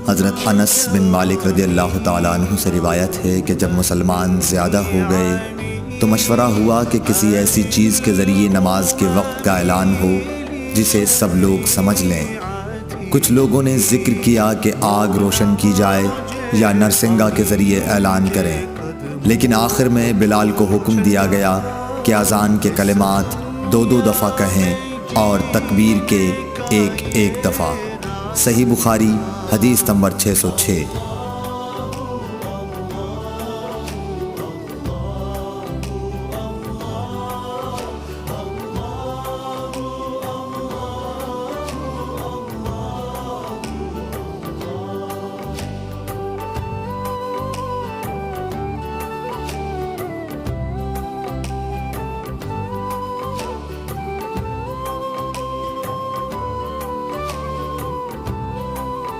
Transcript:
हज़रत अनस बिन मालिक रज़ियल्लाहु ताला अन्हु से रिवायत है कि जब मुसलमान ज़्यादा हो गए तो मशवरा हुआ कि किसी ऐसी चीज़ के ज़रिए नमाज के वक्त का ऐलान हो जिसे सब लोग समझ लें। कुछ लोगों ने ज़िक्र किया कि आग रोशन की जाए या नरसिंगा के ज़रिए ऐलान करें, लेकिन आखिर में बिलाल को हुक्म दिया गया कि अज़ान के कलिमात 2-2 दफ़ा कहें और तकबीर के एक-एक दफ़ा। सही बुखारी हदीस नंबर 606।